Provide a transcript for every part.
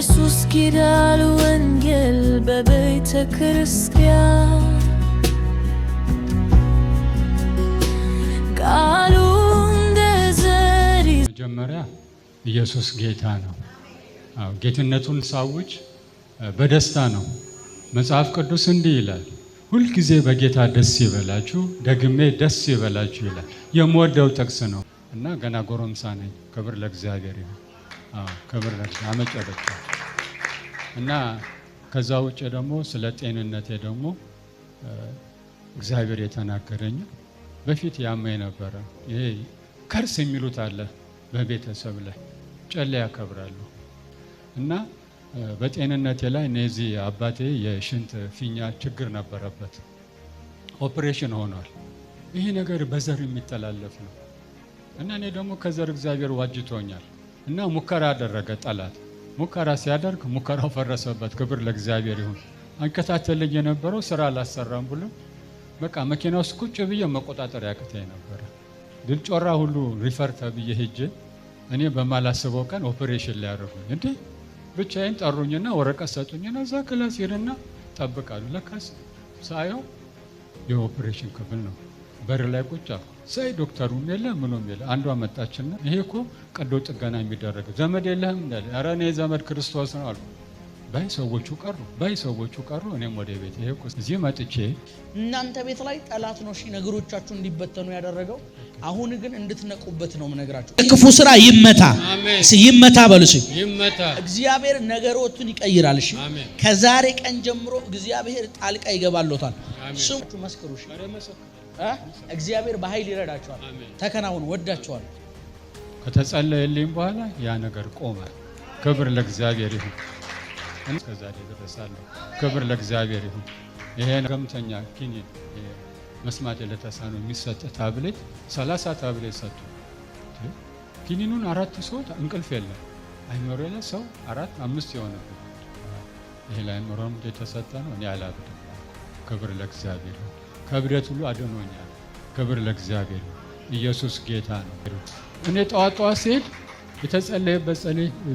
ኢየሱስ ኪዳል ወንጌል በቤተ ክርስቲያን ቃሉ እንደ ዘሪ መጀመሪያ ኢየሱስ ጌታ ነው። ጌትነቱን ሳውጅ በደስታ ነው። መጽሐፍ ቅዱስ እንዲህ ይላል፣ ሁልጊዜ በጌታ ደስ ይበላችሁ፣ ደግሜ ደስ ይበላችሁ ይላል። የምወደው ጥቅስ ነው እና ገና ጎረምሳ ነኝ። ክብር ለእግዚአብሔር ይሁን። ክብር ለእግዚአብሔር እና ከዛ ውጭ ደግሞ ስለ ጤንነቴ ደግሞ እግዚአብሔር የተናገረኝ በፊት ያመኝ ነበረ። ይሄ ከርስ የሚሉት አለ በቤተሰብ ላይ ጨሌ ያከብራሉ እና በጤንነቴ ላይ እነዚህ አባቴ የሽንት ፊኛ ችግር ነበረበት። ኦፕሬሽን ሆኗል። ይሄ ነገር በዘር የሚተላለፍ ነው እና እኔ ደግሞ ከዘር እግዚአብሔር ዋጅቶኛል እና ሙከራ አደረገ ጠላት። ሙከራ ሲያደርግ ሙከራው ፈረሰበት። ክብር ለእግዚአብሔር ይሁን። አንከታተለኝ የነበረው ስራ አላሰራም ብሎ በቃ መኪና ውስጥ ቁጭ ብዬ መቆጣጠር ያቅተኝ ነበረ። ድል ጮራ ሁሉ ሪፈር ተብዬ ሄጄ እኔ በማላስበው ቀን ኦፕሬሽን ሊያደርጉኝ እንዴ ብቻዬን ጠሩኝና ወረቀት ሰጡኝና እዛ ክላስ ሄደና ጠብቃሉ። ለካስ ሳየው የኦፕሬሽን ክፍል ነው። በር ላይ ቁጭ አልኩ። ሳይ ዶክተሩም የለ ምንም የለ። አንዷ መጣችና ይሄ እኮ ቀዶ ጥገና የሚደረግ ዘመድ የለህም እንዳለ። ኧረ እኔ ዘመድ ክርስቶስ ነው አልኩ። ባይ ሰዎቹ ቀሩ። እኔም ወደ ቤት ይሄ እኮ እዚህ መጥቼ እናንተ ቤት ላይ ጠላት ነው ነገሮቻችሁ እንዲበተኑ ያደረገው። አሁን ግን እንድትነቁበት ነው የምነግራችሁ። ክፉ ስራ ይመታ፣ ይመታ በሉስ። ይመታ። እግዚአብሔር ነገሮችን ይቀይራል። እሺ፣ ከዛሬ ቀን ጀምሮ እግዚአብሔር ጣልቃ ይገባሎታል። ስሙ መስክሩ። እሺ፣ እግዚአብሔር በኃይል ይረዳቸዋል። ተከናወኑ። ወዳቸዋል። ከተጸለየልኝ በኋላ ያ ነገር ቆመ። ክብር ለእግዚአብሔር ይሁን። እስከዛሬ ደረሳለሁ። ክብር ለእግዚአብሔር ይሁን። ይሄ ገምተኛ ኪኒን መስማት ለተሳነው የሚሰጥ ታብሌት 30 ታብሌት ሰጡ። ኪኒኑን 4 ሰዓት እንቅልፍ የለም። አይኖር የለ ሰው 4 5 የሆነበት ይሄ ላይ ኖርም የተሰጠ ነው። እኔ አላብድም። ክብር ለእግዚአብሔር ይሁን። ከብደት ሁሉ አድኖኛል። ክብር ለእግዚአብሔር ይሁን። ኢየሱስ ጌታ ነው። እኔ ጠዋት ሲሄድ የተጸለየበት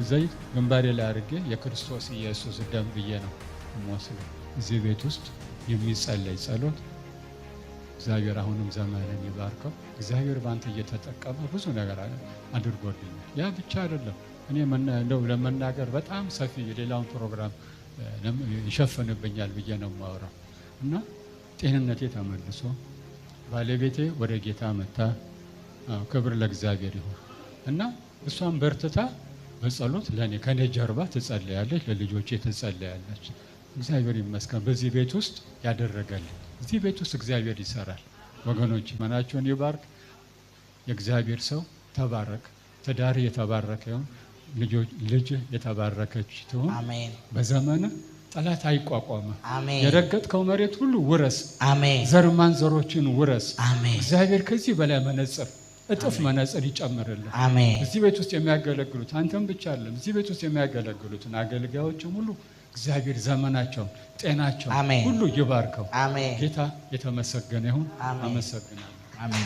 ዘይት ግንባሬ ላይ አድርጌ የክርስቶስ ኢየሱስ ደም ብዬ ነው የምወስደው። እዚህ ቤት ውስጥ የሚጸለይ ጸሎት እግዚአብሔር አሁንም ዘመንን ይባርከው። እግዚአብሔር ባንተ እየተጠቀመ ብዙ ነገር አድርጎልኛል። ያ ብቻ አይደለም። እኔ እንደው ለመናገር በጣም ሰፊ የሌላውን ፕሮግራም ይሸፍንብኛል ብዬ ነው የማወራው እና ጤንነቴ ተመልሶ ባለቤቴ ወደ ጌታ መጣ። ክብር ለእግዚአብሔር ይሁን እና እሷን በርትታ በጸሎት ለኔ ከኔ ጀርባ ትጸልያለች፣ ለልጆቼ ትጸልያለች። እግዚአብሔር ይመስገን በዚህ ቤት ውስጥ ያደረገልኝ። እዚህ ቤት ውስጥ እግዚአብሔር ይሰራል። ወገኖች መናቸውን ይባርክ። የእግዚአብሔር ሰው ተባረክ። ትዳር የተባረከ ይሁን። ልጅ የተባረከች ትሁን። አሜን። በዘመን ጠላት አይቋቋም። አሜን። የረገጥከው መሬት ሁሉ ውረስ። አሜን። ዘር ማንዘሮችን ውረስ። አሜን። እግዚአብሔር ከዚህ በላይ መነጽር እጥፍ መነጽር ይጨምርልን። አሜን። እዚህ ቤት ውስጥ የሚያገለግሉት አንተም ብቻ አይደለም፣ እዚህ ቤት ውስጥ የሚያገለግሉትን አገልጋዮችም ሁሉ እግዚአብሔር ዘመናቸውን ጤናቸውን ሁሉ ይባርከው። አሜን። ጌታ የተመሰገነ ይሁን። አመሰግናለሁ። አሜን።